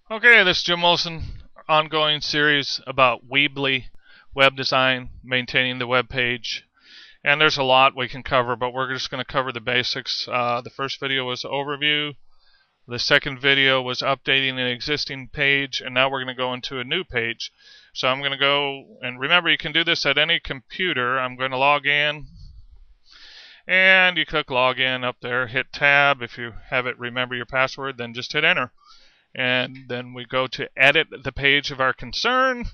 Okay, this is Jim Wilson, ongoing series about Weebly, web design, maintaining the web page. And there's a lot we can cover, but we're just going to cover the basics. The first video was overview. The second video was updating an existing page, and now we're going to go into a new page. So I'm going to go, and remember you can do this at any computer. I'm going to log in, and you click login up there, hit tab. If you have it, remember your password, then just hit enter. And then we go to edit the page of our concern.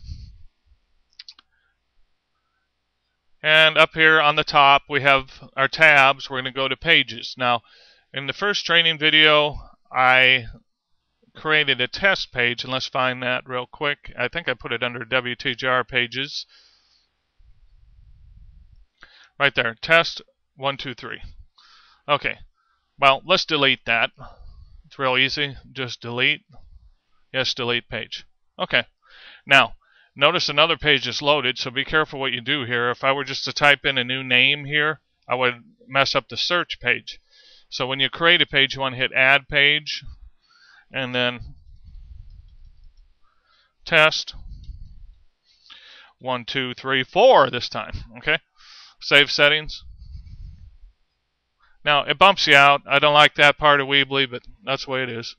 And up here on the top we have our tabs. We're going to go to pages. Now, in the first training video, I created a test page, and let's find that real quick. I think I put it under WTGR pages. Right there, test 1, 2, 3. Okay, well, let's delete that. It's real easy. Just delete. Yes, delete page. Okay. Now, notice another page is loaded, so be careful what you do here. If I were just to type in a new name here, I would mess up the search page. So when you create a page, you want to hit add page, and then test 1, 2, 3, 4 this time. Okay. Save settings. Now, it bumps you out. I don't like that part of Weebly, but that's the way it is.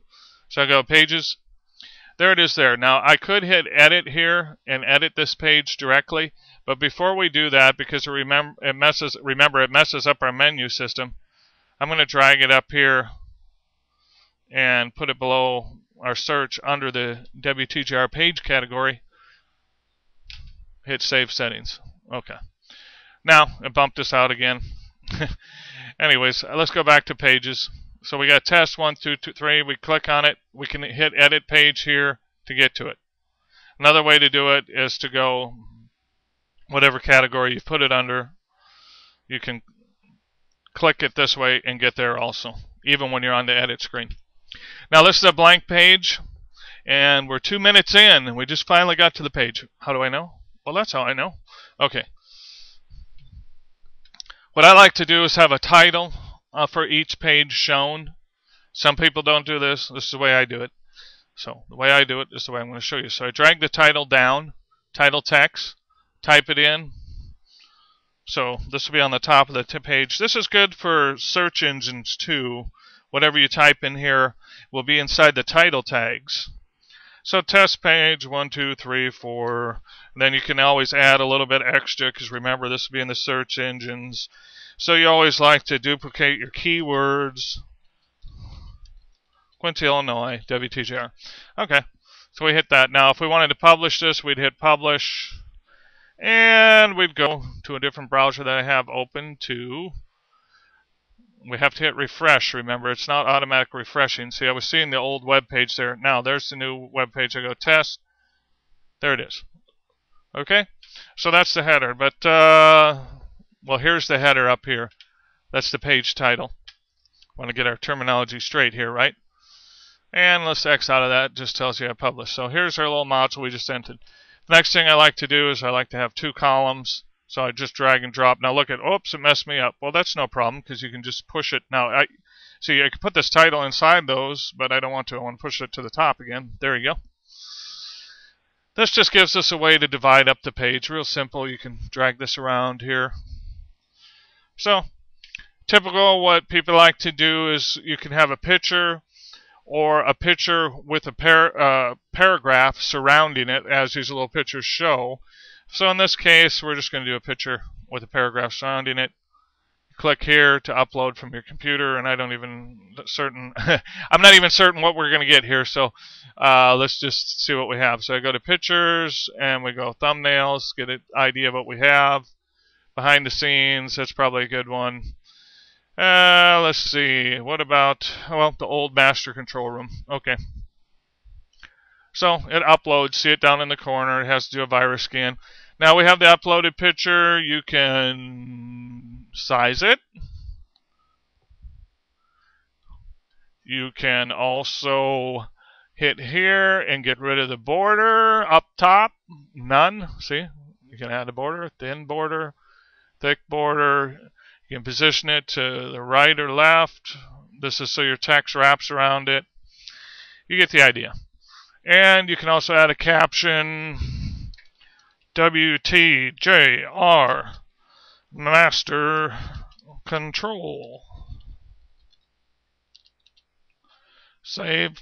So I go pages. There it is there. Now, I could hit edit here and edit this page directly, but before we do that, because it messes up our menu system, I'm going to drag it up here and put it below our search under the WTGR page category. Hit save settings. Okay. Now, it bumped us out again. Anyways, let's go back to pages. So we got test 1, 2, 3. We click on it. We can hit edit page here to get to it. Another way to do it is to go whatever category you put it under. You can click it this way and get there also, even when you're on the edit screen. Now this is a blank page, and we're 2 minutes in, and we just finally got to the page. How do I know? Well, that's how I know. Okay. What I like to do is have a title for each page shown. Some people don't do this. This is the way I do it. So the way I do it is the way I'm going to show you. So I drag the title down, title text, type it in. So this will be on the top of the page. This is good for search engines too. Whatever you type in here will be inside the title tags. So test page 1, 2, 3, 4. And then you can always add a little bit extra, because remember this will be in the search engines. So you always like to duplicate your keywords. Quincy, Illinois, WTGR. Okay, so we hit that. Now if we wanted to publish this, we'd hit publish. And we'd go to a different browser that I have open to. We have to hit refresh. Remember, it's not automatic refreshing. See, I was seeing the old web page there. Now there's the new web page. I go test. There it is. Okay, so that's the header. But well, here's the header up here. That's the page title. Want to get our terminology straight here, right? And let's X out of that. It just tells you I published. So here's our little module we just entered. The next thing I like to do is I like to have 2 columns. So I just drag and drop. Now look at, oops, it messed me up. Well, that's no problem, because you can just push it. Now, see, I can put this title inside those, but I don't want to. I want to push it to the top again. There you go. This just gives us a way to divide up the page. Real simple. You can drag this around here. So, typical what people like to do is you can have a picture or a picture with a paragraph surrounding it, as these little pictures show. So in this case, we're just going to do a picture with a paragraph surrounding it. Click here to upload from your computer, and I'm not even certain what we're going to get here. So let's just see what we have. So I go to pictures, and we go thumbnails, get an idea of what we have. Behind the scenes, that's probably a good one. Let's see. What about, well, the old master control room. Okay. So it uploads. See it down in the corner. It has to do a virus scan. Now we have the uploaded picture. You can size it. You can also hit here and get rid of the border up top. None. See? You can add a border, thin border, thick border. You can position it to the right or left. This is so your text wraps around it. You get the idea. And you can also add a caption, WTJR Master Control. Save.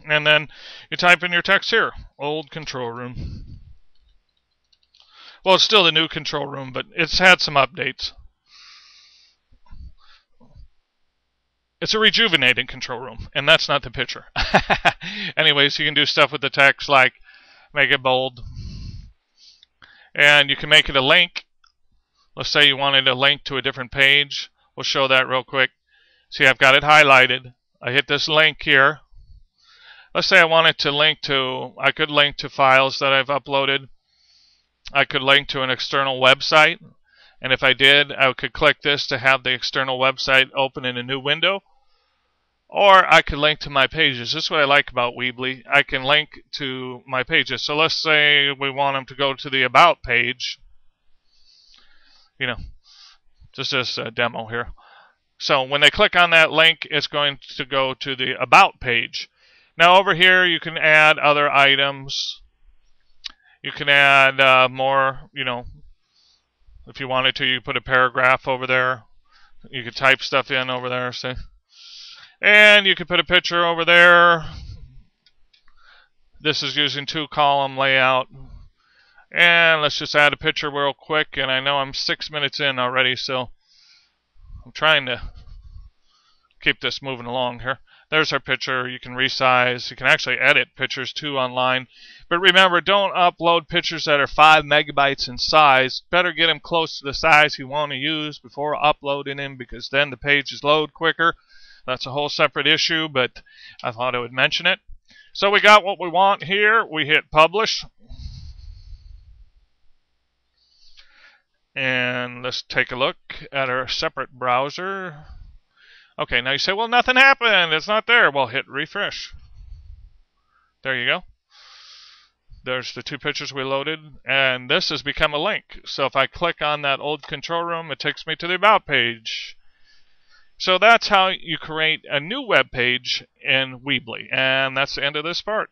And then you type in your text here, old control room. Well, it's still the new control room, but it's had some updates. It's a rejuvenated control room, and that's not the picture. Anyways, you can do stuff with the text like make it bold. And you can make it a link. Let's say you wanted a link to a different page. We'll show that real quick. See, I've got it highlighted. I hit this link here. Let's say I wanted to link to, I could link to files that I've uploaded. I could link to an external website. And if I did, I could click this to have the external website open in a new window. Or I could link to my pages. This is what I like about Weebly. I can link to my pages. So let's say we want them to go to the About page. You know, just as a demo here. So when they click on that link, it's going to go to the About page. Now over here, you can add other items. You can add more, you know, if you wanted to, you put a paragraph over there. You could type stuff in over there, see? And you could put a picture over there. This is using 2-column layout. And let's just add a picture real quick. And I know I'm 6 minutes in already, so I'm trying to keep this moving along here. There's our picture. You can resize. You can actually edit pictures too online. But remember, don't upload pictures that are 5 megabytes in size. Better get them close to the size you want to use before uploading them, because then the pages load quicker. That's a whole separate issue, but I thought I would mention it. So we got what we want here. We hit publish. And let's take a look at our separate browser. Okay, now you say, well, nothing happened. It's not there. Well, hit refresh. There you go. There's the 2 pictures we loaded, and this has become a link. So if I click on that old control room, it takes me to the About page. So that's how you create a new web page in Weebly, and that's the end of this part.